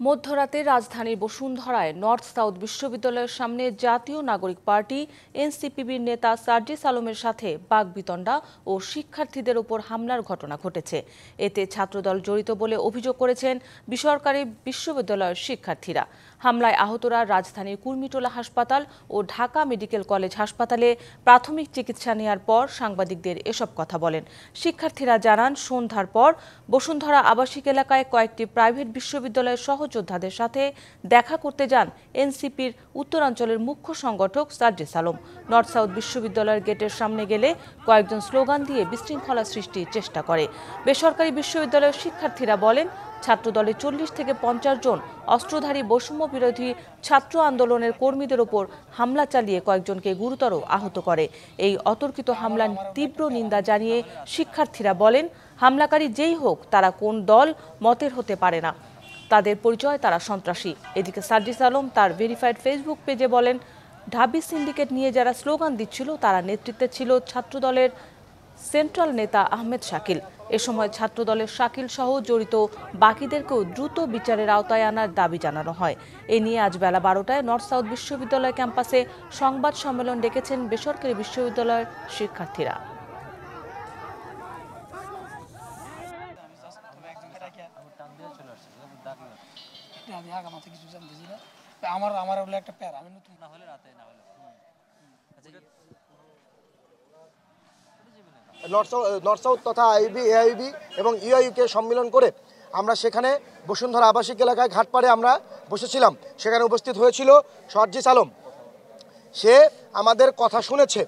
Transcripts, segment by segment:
মধ্যরাতে রাজধানীর বসুন্ধরায় north south বিশ্ববিদ্যালয়ের সামনে জাতীয় নাগরিক পার্টি এনসিপিবির নেতা সার্জিস আলমের সাথে বাকবিতণ্ডা ও শিক্ষার্থীদের উপর হামলার ঘটনা ঘটেছে। এতে ছাত্রদল জড়িত বলে অভিযোগ করেছেন বেসরকারি বিশ্ববিদ্যালয়ের শিক্ষার্থীরা। হামলায় আহতরা রাজধানীর কুর্মিটোলা হাসপাতাল ও ঢাকা মেডিকেল কলেজ হাসপাতালে প্রাথমিক চিকিৎসা নেওয়ার পর সাংবাদিকদের এসব কথা বলেন। শিক্ষার্থীরা জানান, সন্ধ্যার পর বসুন্ধরা আবাসিক এলাকায় কয়েকটি প্রাইভেট বিশ্ববিদ্যালয়ের সহযোদ্ধাদের সাথে দেখা করতে যান এনসিপির উত্তরাঞ্চলের মুখ্য সংগঠক সার্জিস আলম। নর্থ সাউথ বিশ্ববিদ্যালয়ের গেটের সামনে গেলে কয়েকজন স্লোগান দিয়ে বিশৃঙ্খলা সৃষ্টির চেষ্টা করে। বেসরকারি বিশ্ববিদ্যালয়ের শিক্ষার্থীরা বলেন, ছাত্রদলে 40 থেকে 50 জন অস্ত্রধারী বৈষম্য বিরোধী ছাত্র আন্দোলনের কর্মীদের ওপর হামলা চালিয়ে কয়েকজনকে গুরুতর আহত করে। এই অতর্কিত হামলার তীব্র নিন্দা জানিয়ে শিক্ষার্থীরা বলেন, হামলাকারী যেই হোক, তারা কোন দল মতের হতে পারে না, তাদের পরিচয় তারা সন্ত্রাসী। এদিকে সার্জিস আলম তার ভেরিফাইড ফেসবুক পেজে বলেন, ঢাবি সিন্ডিকেট নিয়ে যারা স্লোগান দিচ্ছিল তারা নেতৃত্বে ছিল ছাত্রদলের সেন্ট্রাল নেতা আহমেদ শাকিল। এ সময় ছাত্রদলের শাকিল সহ জড়িত বাকিদেরকেও দ্রুত বিচারের আওতায় আনার দাবি জানানো হয়। এ নিয়ে আজ বেলা 12টায় নর্থ সাউথ বিশ্ববিদ্যালয় ক্যাম্পাসে সংবাদ সম্মেলন ডেকেছেন বেসরকারি বিশ্ববিদ্যালয়ের শিক্ষার্থীরা। নর্থ সাউথ তথা আইবি, এআইবি এবং ইউআইকে সম্মিলন করে আমরা সেখানে বসুন্ধরা আবাসিক এলাকায় ঘাটপাড়ে আমরা বসেছিলাম। সেখানে উপস্থিত হয়েছিল সার্জিস আলম। সে আমাদের কথা শুনেছে।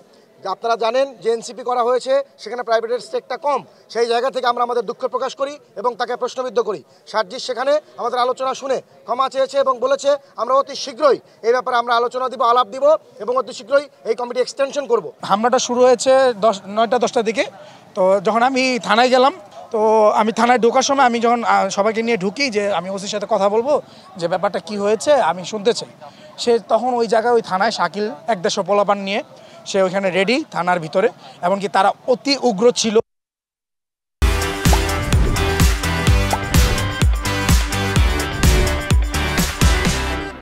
আপনারা জানেন যে এনসিপি করা হয়েছে, সেখানে প্রাইভেটের স্টেকটা কম। সেই জায়গা থেকে আমরা আমাদের দুঃখ প্রকাশ করি এবং তাকে প্রশ্নবিদ্ধ করি। সার্জিস সেখানে আমাদের আলোচনা শুনে ক্ষমা চেয়েছে এবং বলেছে আমরা অতি শীঘ্রই এই ব্যাপারে আমরা আলোচনা দিব, আলাপ দিব এবং অতি শীঘ্রই এই কমিটি এক্সটেনশন করব। হামলাটা শুরু হয়েছে 9টা-10টার দিকে। তো যখন আমি থানায় গেলাম, তো আমি থানায় ঢোকার সময় আমি যখন সবাইকে নিয়ে ঢুকি যে আমি ওসির সাথে কথা বলবো, যে ব্যাপারটা কি হয়েছে আমি শুনতে চাই, সে তখন ওই জায়গায় ওই থানায় শাকিল 1-150 পোলাপান নিয়ে সে ওইখানে রেডি থানার ভিতরে, এমনকি তারা অতি উগ্র ছিল।